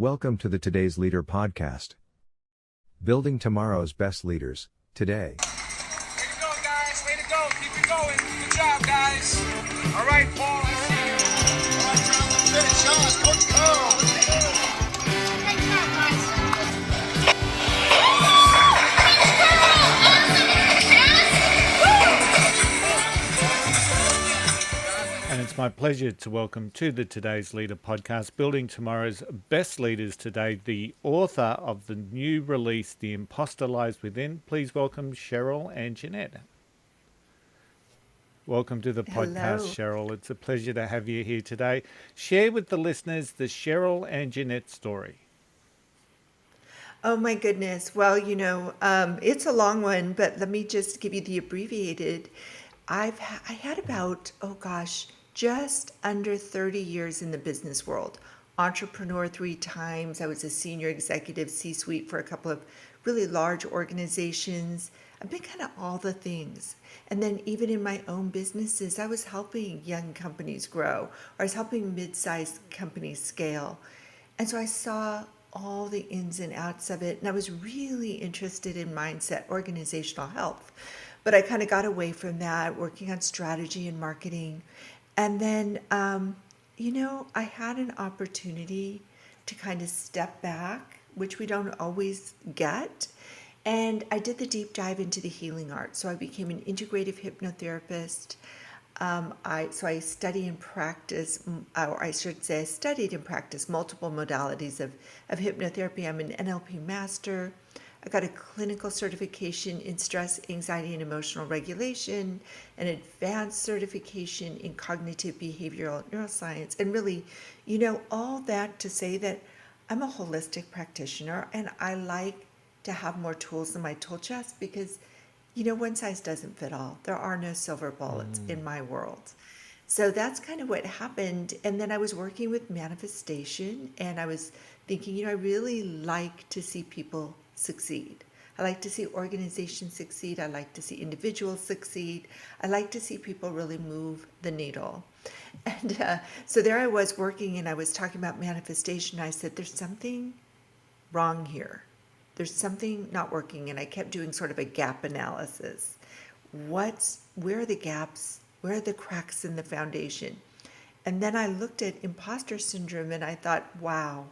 Welcome to the Today's Leader podcast. Building tomorrow's best leaders, today. Way to go, guys. Way to go. Keep it going. Good job, guys. All right, Paul, I see you. All right, we're on the finish. Let's go. Great job, guys. And it's my pleasure to welcome to the Today's Leader podcast, Building Tomorrow's Best Leaders today, the author of the new release, The Imposter Lies Within. Please welcome Sheryl Anjanette. Welcome to the podcast, Sheryl. It's a pleasure to have you here today. Share with the listeners the Sheryl Anjanette story. Oh my goodness. Well, it's a long one, but let me just give you the abbreviated. I had about, just under 30 years in the business world. Entrepreneur 3 times. I was a senior executive C-suite for a couple of really large organizations. I've been kind of all the things. And then even in my own businesses, I was helping young companies grow, or I was helping mid-sized companies scale. And so I saw all the ins and outs of it. And I was really interested in mindset, organizational health. But I kind of got away from that, working on strategy and marketing. And then, I had an opportunity to kind of step back, which we don't always get. And I did the deep dive into the healing arts. So I became an integrative hypnotherapist. I study and practice, or I should say I studied and practiced multiple modalities of hypnotherapy. I'm an NLP master. I got a clinical certification in stress, anxiety, and emotional regulation, an advanced certification in cognitive behavioral neuroscience, and really, all that to say that I'm a holistic practitioner and I like to have more tools in my tool chest because, one size doesn't fit all. There are no silver bullets in my world. So that's kind of what happened. And then I was working with manifestation and I was thinking, I really like to see people succeed. I like to see organizations succeed. I like to see individuals succeed. I like to see people really move the needle. And so there I was working and I was talking about manifestation. I said, there's something wrong here. There's something not working. And I kept doing sort of a gap analysis. Where are the gaps? Where are the cracks in the foundation? And then I looked at imposter syndrome and I thought, wow,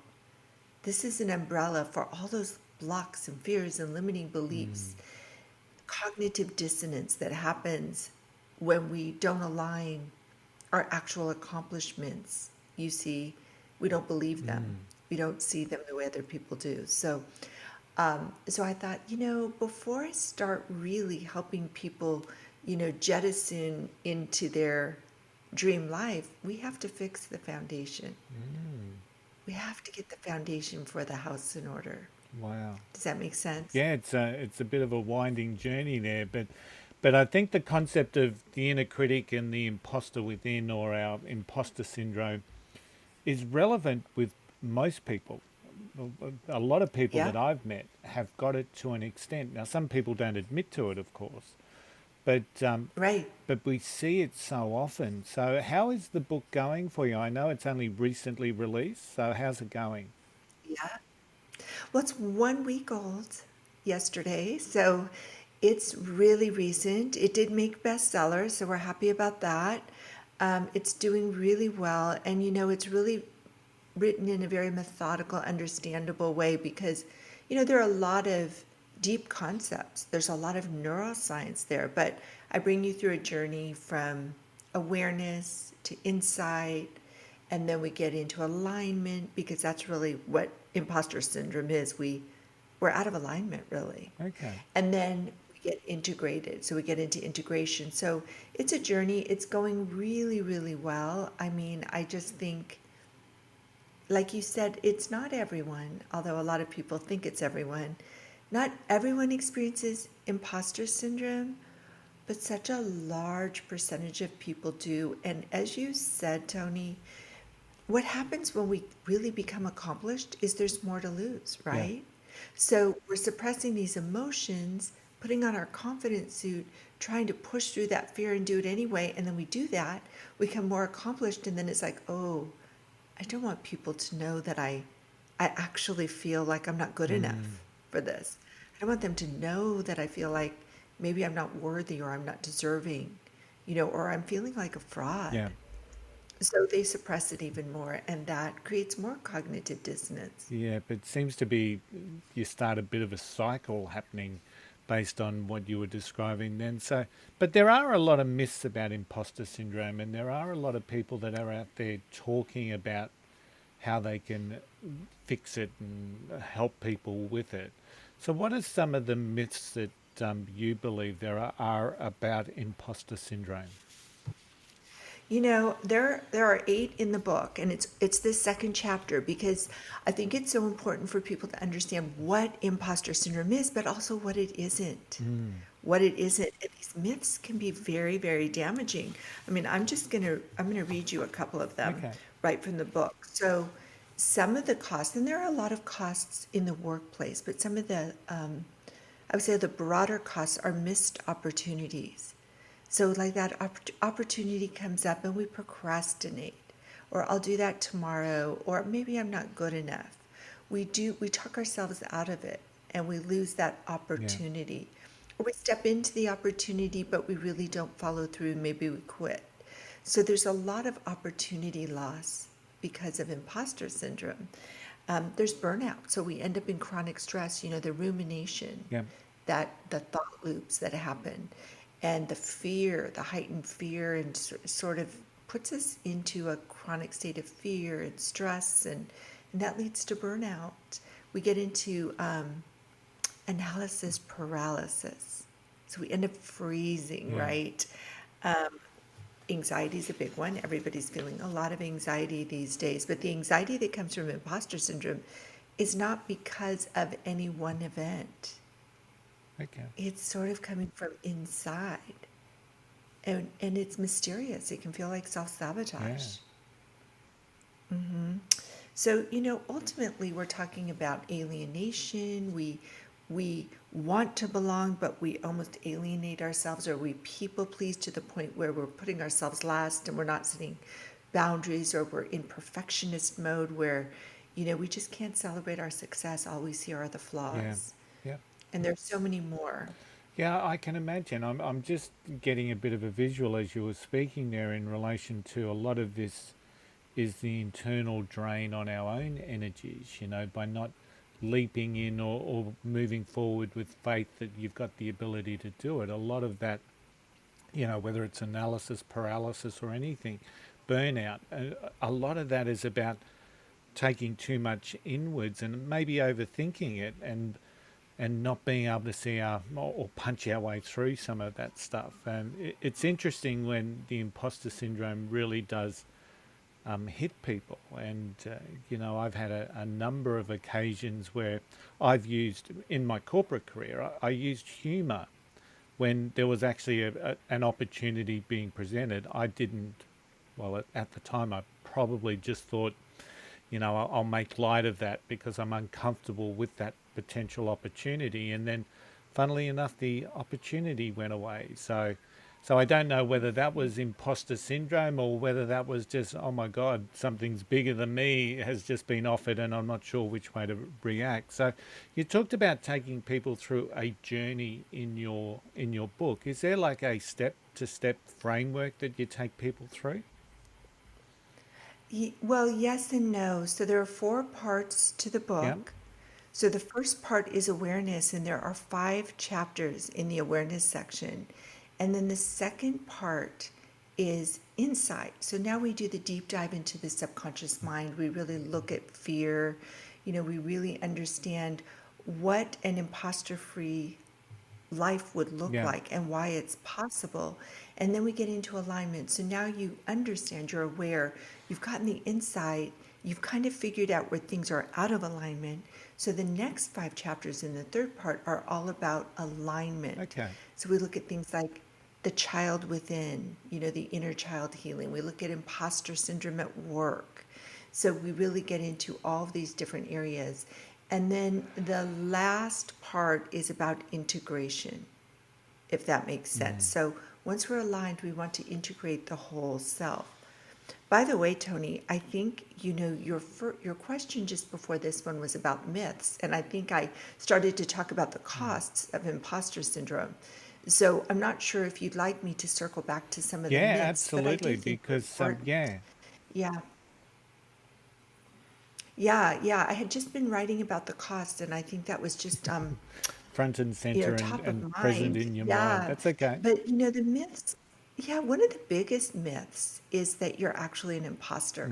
this is an umbrella for all those blocks and fears and limiting beliefs, cognitive dissonance that happens when we don't align our actual accomplishments. You see, we don't believe them. We don't see them the way other people do. So I thought, before I start really helping people, jettison into their dream life, we have to fix the foundation. We have to get the foundation for the house in order. Wow. Does that make sense? Yeah, it's a bit of a winding journey there, but I think the concept of the inner critic and the imposter within, or our imposter syndrome, is relevant with most people. A lot of people that I've met have got it to an extent. Now, some people don't admit to it, of course, but Right. but we see it so often. So how is the book going for you? I know it's only recently released, so how's it going? Yeah. Well, it's 1 week old yesterday, so it's really recent. It did make bestseller, so we're happy about that. It's doing really well, and it's really written in a very methodical, understandable way because, there are a lot of deep concepts. There's a lot of neuroscience there, but I bring you through a journey from awareness to insight, and then we get into alignment because that's really what imposter syndrome is. We're out of alignment, really. Okay. And then we get integrated. So we get into integration. So it's a journey. It's going really, really well. I mean, I just think, like you said, it's not everyone, although a lot of people think it's everyone. Not everyone experiences imposter syndrome, but such a large percentage of people do. And as you said, Tony, what happens when we really become accomplished is there's more to lose, right? So we're suppressing these emotions, putting on our confidence suit, trying to push through that fear and do it anyway. And then we do that, we become more accomplished. And then it's like, oh, I don't want people to know that I I actually feel like I'm not good enough for this. I don't want them to know that I feel like maybe I'm not worthy or I'm not deserving, or I'm feeling like a fraud. Yeah. So they suppress it even more, and that creates more cognitive dissonance. Yeah, but it seems to be you start a bit of a cycle happening based on what you were describing then. So, but there are a lot of myths about imposter syndrome, and there are a lot of people that are out there talking about how they can fix it and help people with it. So, what are some of the myths that you believe there are about imposter syndrome? There are 8 in the book, and it's this second chapter because I think it's so important for people to understand what imposter syndrome is, but also what it isn't. What it isn't. And these myths can be very, very damaging. I mean, I'm gonna read you a couple of them Okay. right from the book. So some of the costs, and there are a lot of costs in the workplace, but some of the I would say the broader costs are missed opportunities. So, like that opportunity comes up and we procrastinate, or I'll do that tomorrow, or maybe I'm not good enough. We talk ourselves out of it and we lose that Yeah. opportunity. Or we step into the opportunity, but we really don't follow through. Maybe we quit. So, there's a lot of opportunity loss because of imposter syndrome. There's burnout. So, we end up in chronic stress, the rumination, Yeah. that the thought loops that happen, and the fear, the heightened fear, and sort of puts us into a chronic state of fear and stress, and that leads to burnout. We get into analysis paralysis. So we end up freezing, Yeah. right? Anxiety is a big one. Everybody's feeling a lot of anxiety these days, but the anxiety that comes from imposter syndrome is not because of any one event. Okay. It's sort of coming from inside. And it's mysterious. It can feel like Yeah. self-sabotage. So, ultimately we're talking about alienation. We want to belong, but we almost alienate ourselves, or we people please to the point where we're putting ourselves last and we're not setting boundaries, or we're in perfectionist mode where, we just can't celebrate our success. All we see are the Yeah. flaws. Yeah. And there's so many more. Yeah, I can imagine. I'm just getting a bit of a visual as you were speaking there in relation to a lot of this is the internal drain on our own energies, by not leaping in or moving forward with faith that you've got the ability to do it. A lot of that, whether it's analysis paralysis or anything, burnout, a lot of that is about taking too much inwards and maybe overthinking it and not being able to see or punch our way through some of that stuff. And it's interesting when the imposter syndrome really does hit people. And, I've had a number of occasions where I've used, in my corporate career, I used humour when there was actually an opportunity being presented. I didn't, well, at the time, I probably just thought, I'll make light of that because I'm uncomfortable with that potential opportunity. And then, funnily enough, the opportunity went away. So I don't know whether that was imposter syndrome or whether that was just, oh my God, something's bigger than me has just been offered and I'm not sure which way to react. So you talked about taking people through a journey in your book. Is there like a step-to-step framework that you take people through? Well, yes and no. So there are 4 parts to the Yeah. book. So the first part is awareness, and there are 5 chapters in the awareness section. And then the second part is insight. So now we do the deep dive into the subconscious mind. We really look at fear. We really understand what an imposter-free life would look Yeah. like and why it's possible. And then we get into alignment. So now you understand, you're aware, you've gotten the insight, you've kind of figured out where things are out of alignment. So the next 5 chapters in the third part are all about alignment. Okay. So we look at things like the child within, the inner child healing. We look at imposter syndrome at work. So we really get into all of these different areas. And then the last part is about integration, if that makes sense. So once we're aligned, we want to integrate the whole self. By the way, Tony, I think your question just before this one was about myths, and I think I started to talk about the costs of imposter syndrome. So I'm not sure if you'd like me to circle back to some of the Yeah, myths, but I do absolutely. think they're Because important. yeah, Yeah, yeah. I had just been writing about the cost, and I think that was just front and center top of and present mind. in your mind. Yeah. That's okay. But the myths, yeah, one of the biggest myths is that you're actually an imposter.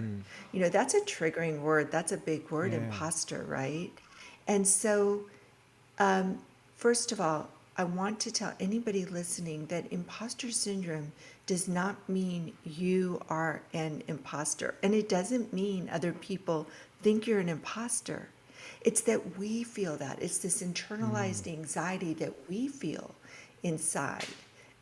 Mm, That's a triggering word. That's a big word, yeah. imposter, right? And so, first of all, I want to tell anybody listening that imposter syndrome does not mean you are an imposter. And it doesn't mean other people think you're an imposter. It's that we feel that. It's this Mm, internalized anxiety that we feel inside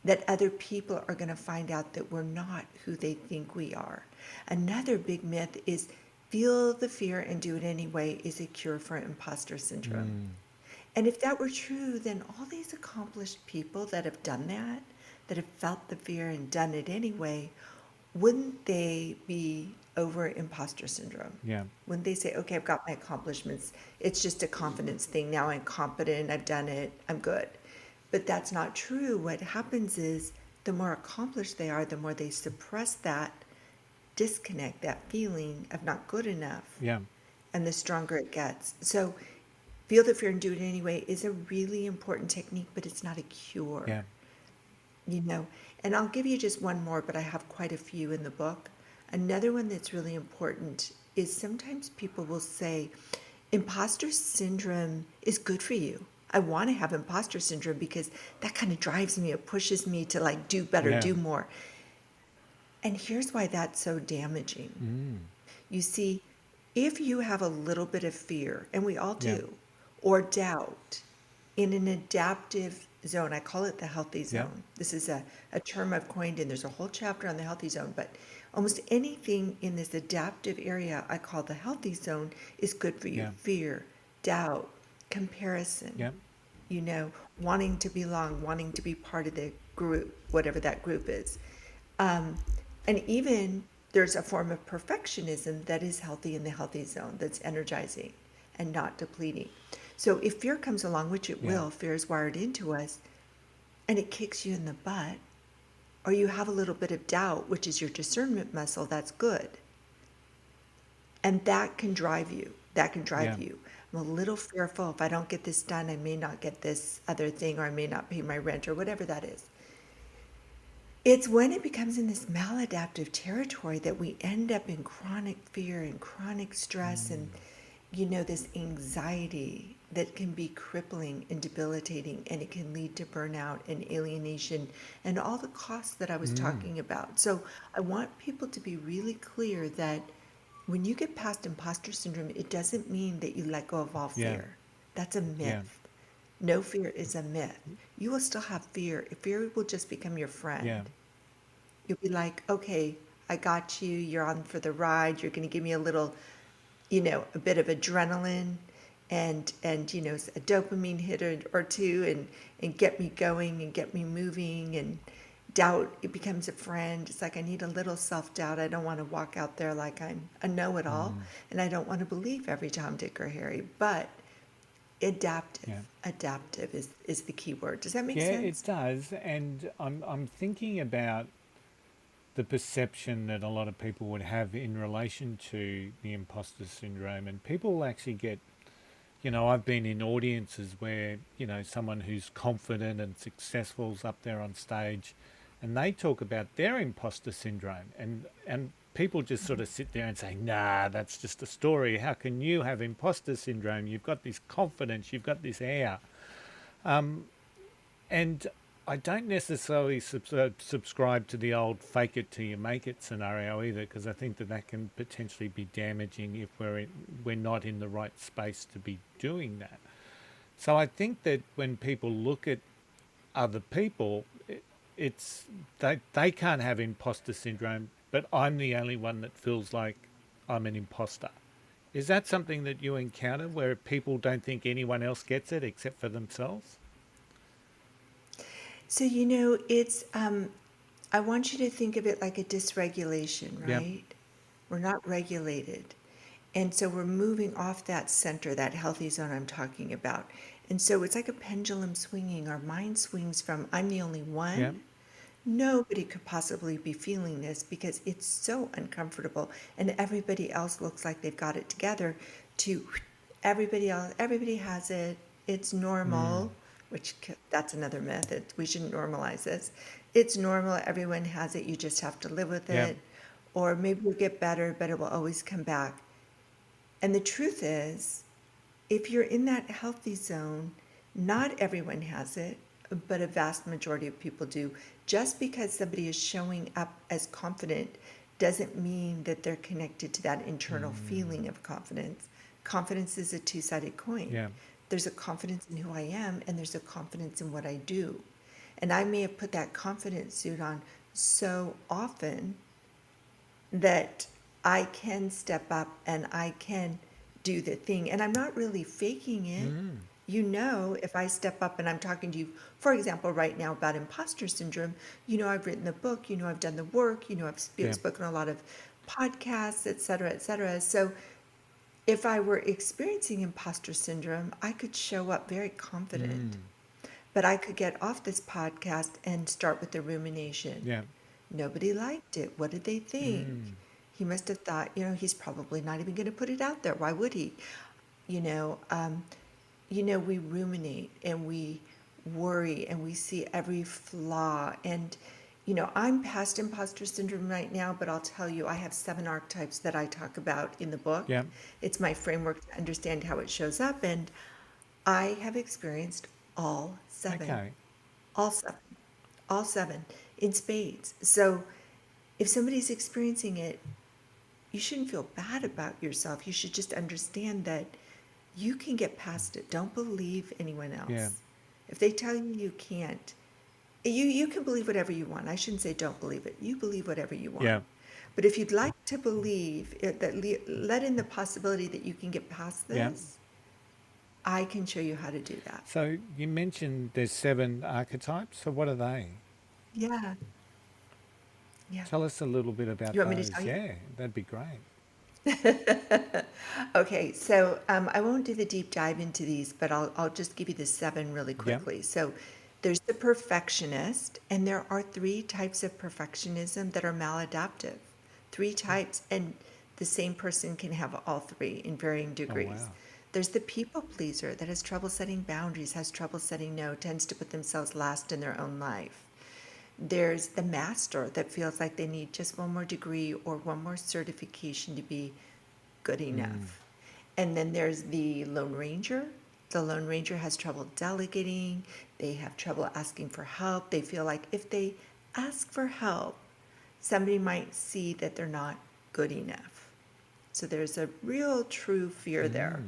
that other people are going to find out that we're not who they think we are. Another big myth is feel the fear and do it anyway is a cure for imposter syndrome. mm, And if that were true, then all these accomplished people that have done that, that have felt the fear and done it anyway, wouldn't they be over imposter syndrome? yeah. Wouldn't they say, okay, I've got my accomplishments. It's just a confidence thing. Now I'm competent. I've done it. I'm good. But that's not true. What happens is the more accomplished they are, the more they suppress that disconnect, that feeling of not good enough, Yeah. and the stronger it gets. So feel the fear and do it anyway is a really important technique, but it's not a cure, Yeah. you know. And I'll give you just one more, but I have quite a few in the book. Another one that's really important is sometimes people will say, imposter syndrome is good for you. I want to have imposter syndrome because that kind of drives me, it pushes me to like do better, Yeah. do more. And here's why that's so damaging. Mm, You see, if you have a little bit of fear, and we all yeah. do, or doubt in an adaptive zone, I call it the healthy Yeah. zone. This is a term I've coined, and there's a whole chapter on the healthy zone, but almost anything in this adaptive area I call the healthy zone is good for you. Yeah. Fear, doubt, comparison, Yeah. wanting to belong, wanting to be part of the group, whatever that group is. Um, and even there's a form of perfectionism that is healthy in the healthy zone, that's energizing and not depleting. So if fear comes along, which it Yeah. will, fear is wired into us, and it kicks you in the butt, or you have a little bit of doubt, which is your discernment muscle, that's good. And that can drive you. That can Yeah. drive you. I'm a little fearful. If I don't get this done, I may not get this other thing, or I may not pay my rent, or whatever that is. It's when it becomes in this maladaptive territory that we end up in chronic fear and chronic stress and, this anxiety that can be crippling and debilitating, and it can lead to burnout and alienation and all the costs that I was Mm, talking about. So I want people to be really clear that when you get past imposter syndrome, it doesn't mean that you let go of all yeah. fear. That's a Yeah. myth. No fear is a myth. You will still have fear. Fear will just become your Yeah. friend. You'll be like, okay, I got you. You're on for the ride. You're going to give me a little, a bit of adrenaline and a dopamine hit or two and get me going and get me moving. And doubt, it becomes a friend. It's like I need a little self-doubt. I don't want to walk out there like I'm a know-it-all, Mm, and I don't want to believe every Tom, Dick, or Harry. But yeah. adaptive is the key word. Does that make Yeah, it sense? does. And I'm thinking about the perception that a lot of people would have in relation to the imposter syndrome. And people actually get, I've been in audiences where, someone who's confident and successful's up there on stage and they talk about their imposter syndrome, and people just sort of sit there and say, nah, that's just a story. How can you have imposter syndrome? You've got this confidence, you've got this air. And I don't necessarily subscribe to the old fake it till you make it scenario either, because I think that can potentially be damaging if we're not in the right space to be doing that. So I think that when people look at other people, it's they can't have imposter syndrome, but I'm the only one that feels like I'm an imposter. Is that something that you encounter where people don't think anyone else gets it except for themselves? So, it's I want you to think of it like a dysregulation, Yep. right? We're not regulated. And so we're moving off that center, that healthy zone I'm talking about. And so it's like a pendulum swinging. Our mind swings from I'm the only Yep. one. Nobody could possibly be feeling this because it's so uncomfortable and everybody else looks like they've got it together to everybody else, everybody has it. It's Mm. normal, that's another myth. We shouldn't normalize this. It's normal. Everyone has it. You just have to live with Yep. it. Or maybe we'll get better, but it will always come back. And the truth is, if you're in that healthy zone, not everyone has it, but a vast majority of people do. Just because somebody is showing up as confident doesn't mean that they're connected to that internal feeling of confidence. Confidence is a two-sided coin. Yeah. There's a confidence in who I am, and there's a confidence in what I do. And I may have put that confidence suit on so often that I can step up and I can do the thing. And I'm not really faking it. You know, if I step up and I'm talking to you, for example, right now about imposter syndrome, you know, I've written the book, you know, I've done the work, you know, I've Yeah. spoken a lot of podcasts, et cetera, et cetera. So if I were experiencing imposter syndrome, I could show up very confident, but I could get off this podcast and start with the rumination. Yeah. Nobody liked it. What did they think? He must have thought, you know, he's probably not even going to put it out there. Why would he? You know, we ruminate and we worry and we see every flaw. And, you know, I'm past imposter syndrome right now, but I'll tell you, I have 7 archetypes that I talk about in the book. Yeah. It's my framework to understand how it shows up. And I have experienced all 7. Okay. All 7. All 7 in spades. So if somebody's experiencing it, you shouldn't feel bad about yourself. You should just understand that you can get past it. Don't believe anyone else. Yeah. If they tell you you can't, you can believe whatever you want. I shouldn't say don't believe it. You believe whatever you want. Yeah. But if you'd like to believe it, let in the possibility that you can get past Yeah. this, I can show you how to do that. So you mentioned there's 7 archetypes. So what are they? Yeah. Yeah. Tell us a little bit about You want me to those. tell you? Yeah, that'd be great. Okay, so I won't do the deep dive into these, but I'll just give you the 7 really Yep. quickly. So there's the perfectionist, and there are 3 types of perfectionism that are maladaptive. 3 types, and the same person can have all 3 in varying Oh, degrees. wow. There's the people pleaser that has trouble setting boundaries, has trouble saying no, tends to put themselves last in their own life. There's the master that feels like they need just one more degree or one more certification to be good enough. And then there's the Lone Ranger. The Lone Ranger has trouble delegating. They have trouble asking for help. They feel like if they ask for help, somebody might see that they're not good enough. So there's a real true fear there.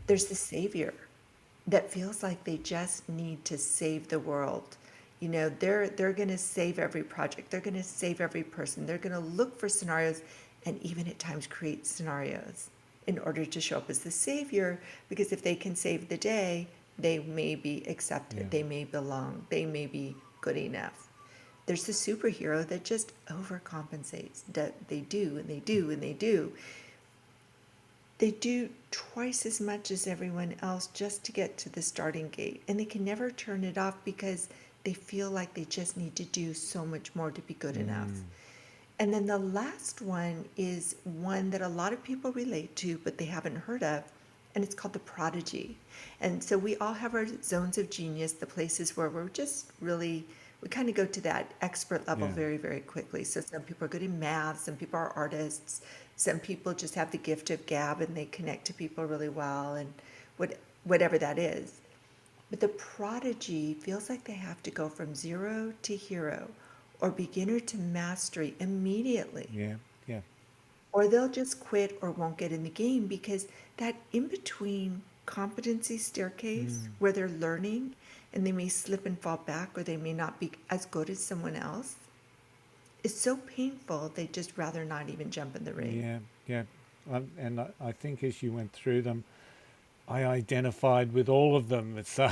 There's the savior that feels like they just need to save the world. You know, they're going to save every project. They're going to save every person. They're going to look for scenarios and even at times create scenarios in order to show up as the savior, because if they can save the day, they may be accepted. Yeah. They may belong. They may be good enough. There's the superhero that just overcompensates. They do and they do and they do. They do twice as much as everyone else just to get to the starting gate. And they can never turn it off because they feel like they just need to do so much more to be good enough. And then the last one is one that a lot of people relate to, but they haven't heard of, and it's called the prodigy. And so we all have our zones of genius, the places where we're just really, we kind of go to that expert level Yeah. very, very quickly. So some people are good in math, some people are artists, some people just have the gift of gab and they connect to people really well, and whatever that is. But the prodigy feels like they have to go from 0 to hero or beginner to mastery immediately, Yeah. Yeah. or they'll just quit or won't get in the game because that in between competency staircase where they're learning and they may slip and fall back or they may not be as good as someone else is so painful they'd just rather not even jump in the ring. Yeah. Yeah. And I think as you went through them, I identified with all of them. So,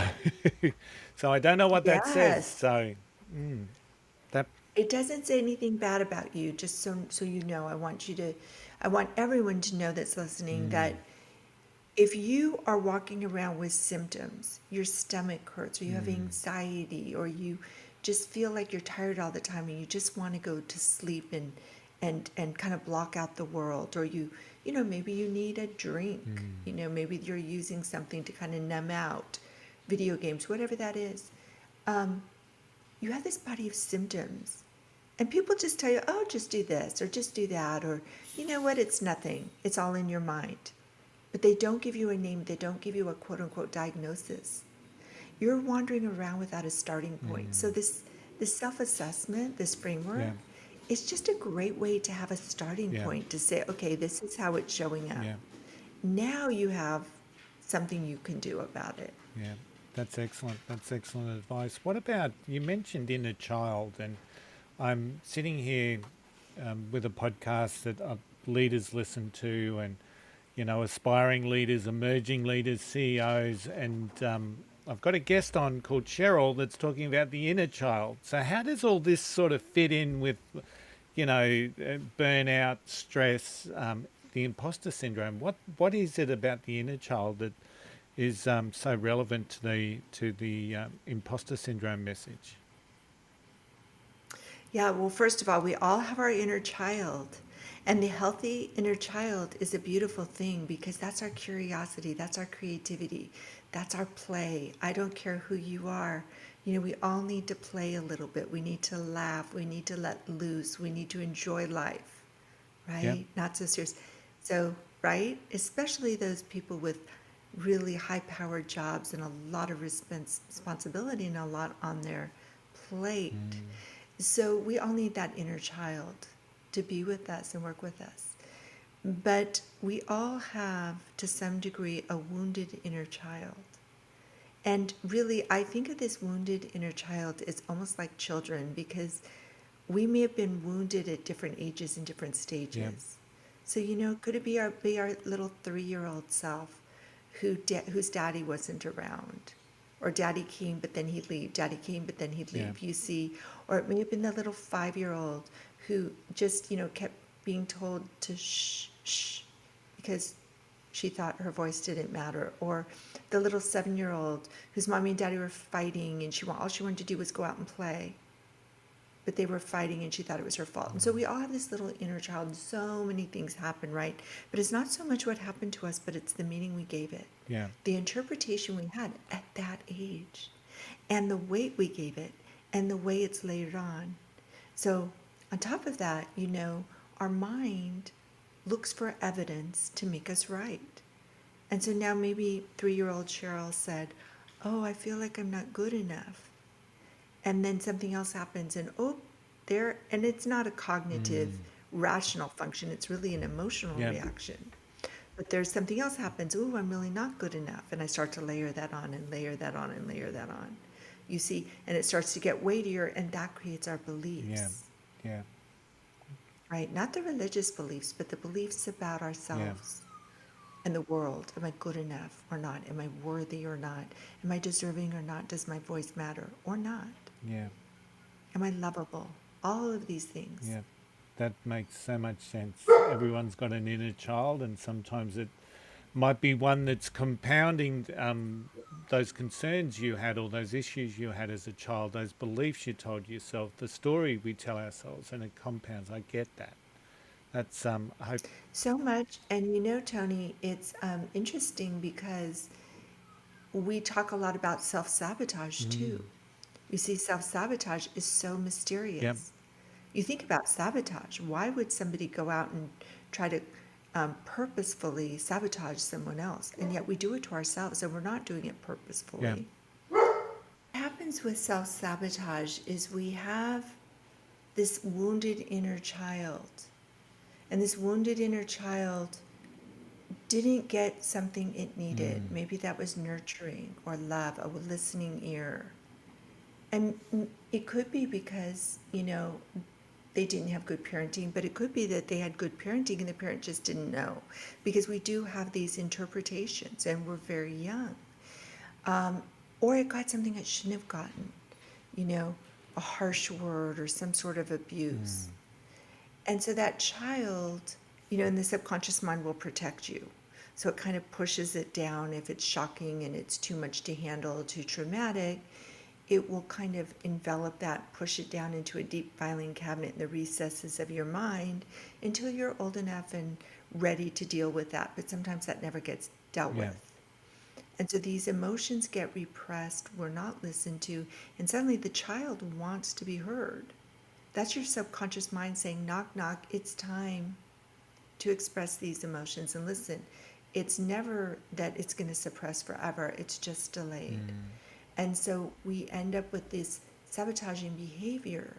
so I don't know what that says. Yes. So that It doesn't say anything bad about you, just so you know. I want everyone to know that's listening that if you are walking around with symptoms, your stomach hurts, or you have anxiety, or you just feel like you're tired all the time and you just want to go to sleep and kind of block out the world, or maybe you need a drink, maybe you're using something to kind of numb out, video games, whatever that is. You have this body of symptoms. And people just tell you, oh, just do this or just do that, or you know what, it's nothing. It's all in your mind. But they don't give you a name, they don't give you a quote unquote diagnosis. You're wandering around without a starting point. So this self-assessment, this framework, Yeah. it's just a great way to have a starting Yeah. point to say, okay, this is how it's showing up. Yeah. Now you have something you can do about it. Yeah. That's excellent. That's excellent advice. What about, you mentioned inner child, and I'm sitting here with a podcast that leaders listen to, and aspiring leaders, emerging leaders, CEOs, and I've got a guest on called Sheryl that's talking about the inner child. So how does all this sort of fit in with, burnout, stress, the imposter syndrome? What is it about the inner child that is so relevant to the imposter syndrome message? Yeah, well, first of all, we all have our inner child. And the healthy inner child is a beautiful thing because that's our curiosity, that's our creativity, that's our play. I don't care who you are. We all need to play a little bit. We need to laugh. We need to let loose. We need to enjoy life, right? Yeah. Not so serious. So, right? Especially those people with really high-powered jobs and a lot of responsibility and a lot on their plate. So we all need that inner child to be with us and work with us. But we all have, to some degree, a wounded inner child. And really, I think of this wounded inner child as almost like children, because we may have been wounded at different ages and different stages. Yeah. So, could it be our little 3-year-old self whose daddy wasn't around? Or daddy came, but then he'd leave. Daddy came, but then he'd leave. Yeah. You see, or it may have been the little 5-year-old who just, kept being told to shh, because she thought her voice didn't matter. Or the little 7-year-old whose mommy and daddy were fighting, and all she wanted to do was go out and play. But they were fighting, and she thought it was her fault. And so we all have this little inner child, and so many things happen, right? But it's not so much what happened to us, but it's the meaning we gave it. Yeah. The interpretation we had at that age, and the weight we gave it, and the way it's layered on. So on top of that, our mind looks for evidence to make us right. And so now maybe 3-year-old Sheryl said, oh, I feel like I'm not good enough. And then something else happens, and and it's not a cognitive, rational function, it's really an emotional Yeah. reaction. But there's something else happens, I'm really not good enough. And I start to layer that on and layer that on and layer that on. You see, and it starts to get weightier, and that creates our beliefs. Yeah. Yeah. Right? Not the religious beliefs, but the beliefs about ourselves and the world. Am I good enough or not? Am I worthy or not? Am I deserving or not? Does my voice matter or not? Yeah. Am I lovable? All of these things. Yeah. That makes so much sense. Everyone's got an inner child, and sometimes it might be one that's compounding those concerns you had, or those issues you had as a child, those beliefs you told yourself, the story we tell ourselves, and it compounds. I get that. That's I hope. So much. And Tony, it's interesting because we talk a lot about self-sabotage too. You see, self-sabotage is so mysterious. Yep. You think about sabotage. Why would somebody go out and try to purposefully sabotage someone else? And yet we do it to ourselves, and we're not doing it purposefully. Yeah. What happens with self-sabotage is we have this wounded inner child. And this wounded inner child didn't get something it needed. Maybe that was nurturing or love, a listening ear. And it could be because, they didn't have good parenting, but it could be that they had good parenting and the parent just didn't know, because we do have these interpretations and we're very young. Or it got something it shouldn't have gotten. a harsh word or some sort of abuse. And so that child, in the subconscious mind will protect you. So it kind of pushes it down if it's shocking and it's too much to handle, too traumatic. It will kind of envelop that, push it down into a deep filing cabinet in the recesses of your mind until you're old enough and ready to deal with that. But sometimes that never gets dealt Yeah. with. And so these emotions get repressed, we're not listened to, and suddenly the child wants to be heard. That's your subconscious mind saying, knock, knock, it's time to express these emotions. And listen, it's never that it's going to suppress forever, it's just delayed. And so we end up with this sabotaging behavior.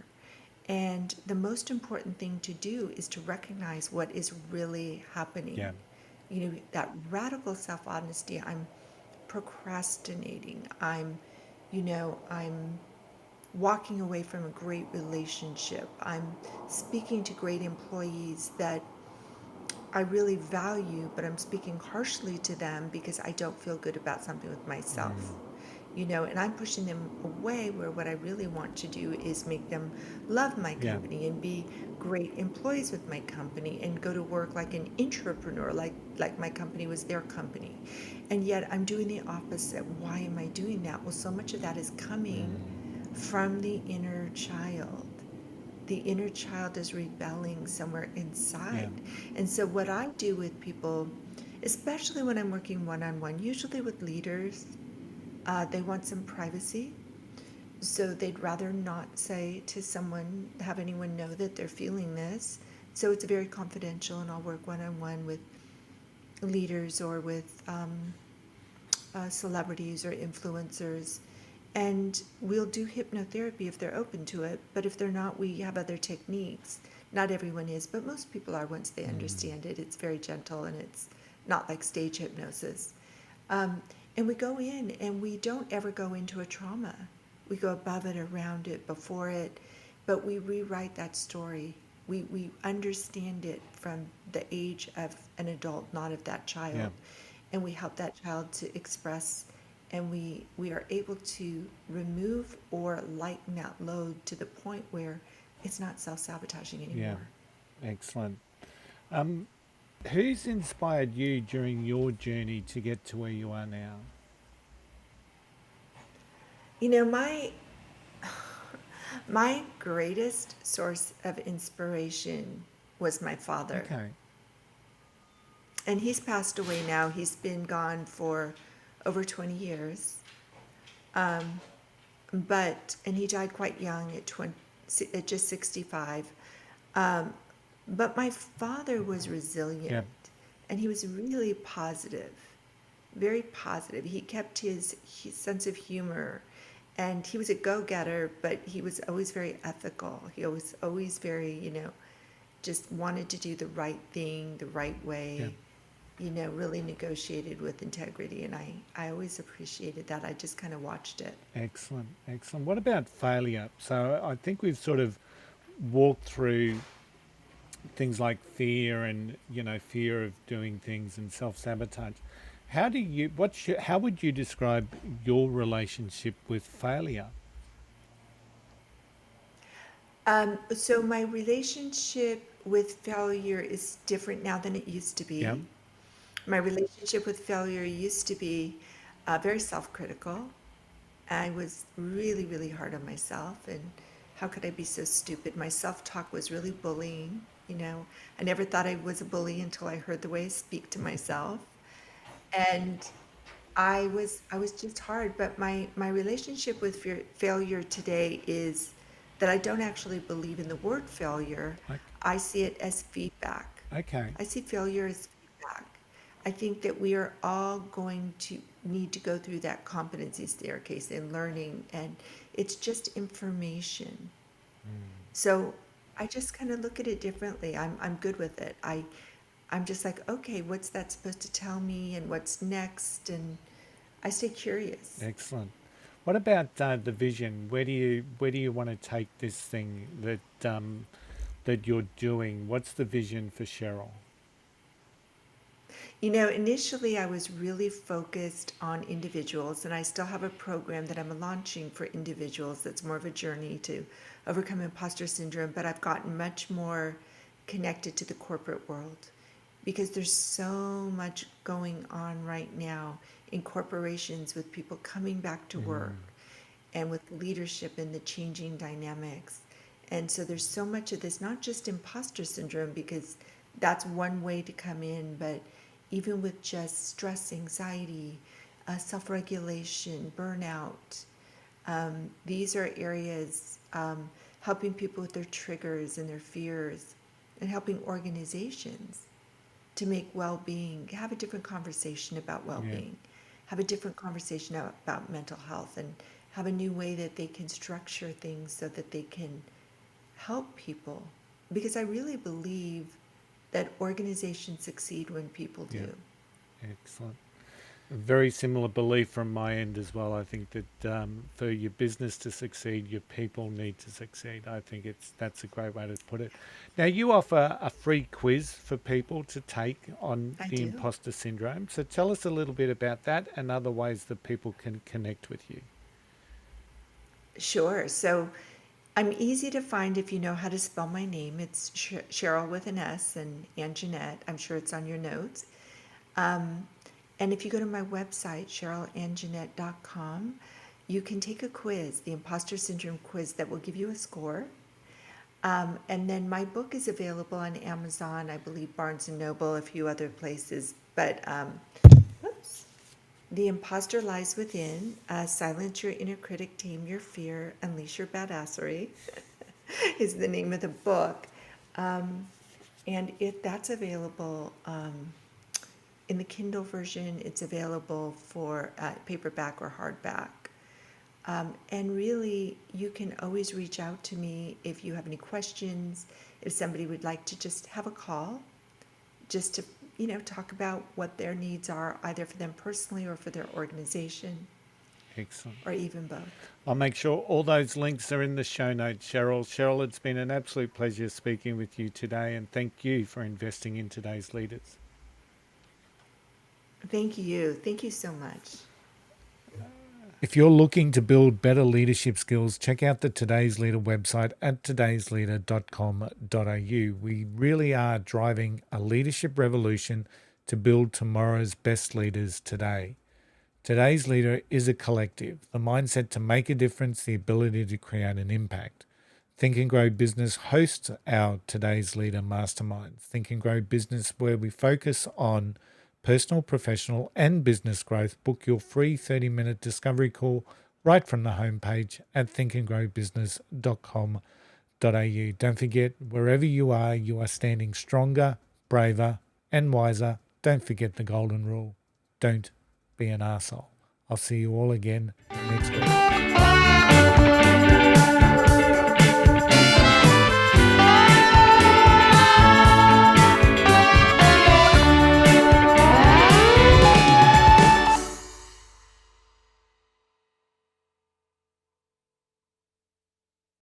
And the most important thing to do is to recognize what is really happening. Yeah. That radical self-honesty. I'm procrastinating. I'm walking away from a great relationship. I'm speaking to great employees that I really value, but I'm speaking harshly to them because I don't feel good about something with myself. And I'm pushing them away where what I really want to do is make them love my Yeah. company and be great employees with my company and go to work like an entrepreneur, like my company was their company. And yet I'm doing the opposite. Why am I doing that? Well, so much of that is coming from the inner child. The inner child is rebelling somewhere inside. And so what I do with people, especially when I'm working one-on-one, usually with leaders, they want some privacy. So they'd rather not say to someone, have anyone know that they're feeling this. So it's very confidential, and I'll work one-on-one with leaders or with celebrities or influencers. And we'll do hypnotherapy if they're open to it. But if they're not, we have other techniques. Not everyone is, but most people are once they understand it. It's very gentle, and it's not like stage hypnosis. And we go in, and we don't ever go into a trauma. We go above it, around it, before it, but we rewrite that story. We understand it from the age of an adult, not of that child. Yeah. And we help that child to express, and we are able to remove or lighten that load to the point where it's not self-sabotaging anymore. Yeah. Excellent. Who's inspired you during your journey to get to where you are now? My greatest source of inspiration was my father. Okay. And he's passed away now. He's been gone for over 20 years. And he died quite young at just 65. But my father was resilient, Yeah. and he was really positive, very positive. He kept his sense of humor, and he was a go-getter, but he was always very ethical. He was always very, just wanted to do the right thing the right way, really negotiated with integrity. And I always appreciated that. I just kind of watched it. Excellent. Excellent. What about failure? So I think we've sort of walked through things like fear and fear of doing things and self-sabotage. How would you describe your relationship with failure? So my relationship with failure is different now than it used to Yeah. be. My relationship with failure used to be very self-critical. I was really, really hard on myself, and how could I be so stupid? My self-talk was really bullying. I never thought I was a bully until I heard the way I speak to myself. And I was just hard. But my relationship with failure today is that I don't actually believe in the word failure. Like, I see it as feedback. okay. I see failure as feedback. I think that we are all going to need to go through that competency staircase in learning, and it's just information. So I just kind of look at it differently. I'm good with it. I'm just like, okay, what's that supposed to tell me, and what's next? And I stay curious. Excellent. What about the vision? Where do you want to take this thing that you're doing? What's the vision for Sheryl? Initially I was really focused on individuals, and I still have a program that I'm launching for individuals that's more of a journey to overcome imposter syndrome, but I've gotten much more connected to the corporate world because there's so much going on right now in corporations with people coming back to work and with leadership and the changing dynamics. And so there's so much of this, not just imposter syndrome, because that's one way to come in, but even with just stress, anxiety, self-regulation, burnout. These are areas helping people with their triggers and their fears, and helping organizations to make well-being, have a different conversation about well-being, have a different conversation about mental health, and have a new way that they can structure things so that they can help people. Because I really believe that organizations succeed when people do. Excellent. A very similar belief from my end as well. I think that for your business to succeed, your people need to succeed. I think that's a great way to put it. Now, you offer a free quiz for people to take on I the do. imposter syndrome. So tell us a little bit about that and other ways that people can connect with you. Sure. So I'm easy to find if you know how to spell my name. It's Sheryl with an S and Anjanette. I'm sure it's on your notes. And if you go to my website, SherylAnjanette.com, you can take a quiz, the Imposter Syndrome quiz, that will give you a score. And then my book is available on Amazon, I believe Barnes & Noble, a few other places. But whoops. The Imposter Lies Within, Silence Your Inner Critic, Tame Your Fear, Unleash Your Badassery is the name of the book. And that's available in the Kindle version. It's available for paperback or hardback. And really, you can always reach out to me if you have any questions, if somebody would like to just have a call, just to talk about what their needs are, either for them personally or for their organization, Excellent. or even both. I'll make sure all those links are in the show notes, Sheryl. Sheryl, it's been an absolute pleasure speaking with you today, and thank you for investing in today's leaders. Thank you. Thank you so much. If you're looking to build better leadership skills, check out the Today's Leader website at todaysleader.com.au. We really are driving a leadership revolution to build tomorrow's best leaders today. Today's Leader is a collective, the mindset to make a difference, the ability to create an impact. Think and Grow Business hosts our Today's Leader Mastermind. Think and Grow Business, where we focus on personal, professional, and business growth. Book your free 30-minute discovery call right from the homepage at thinkandgrowbusiness.com.au. Don't forget, wherever you are standing stronger, braver, and wiser. Don't forget the golden rule. Don't be an arsehole. I'll see you all again next week.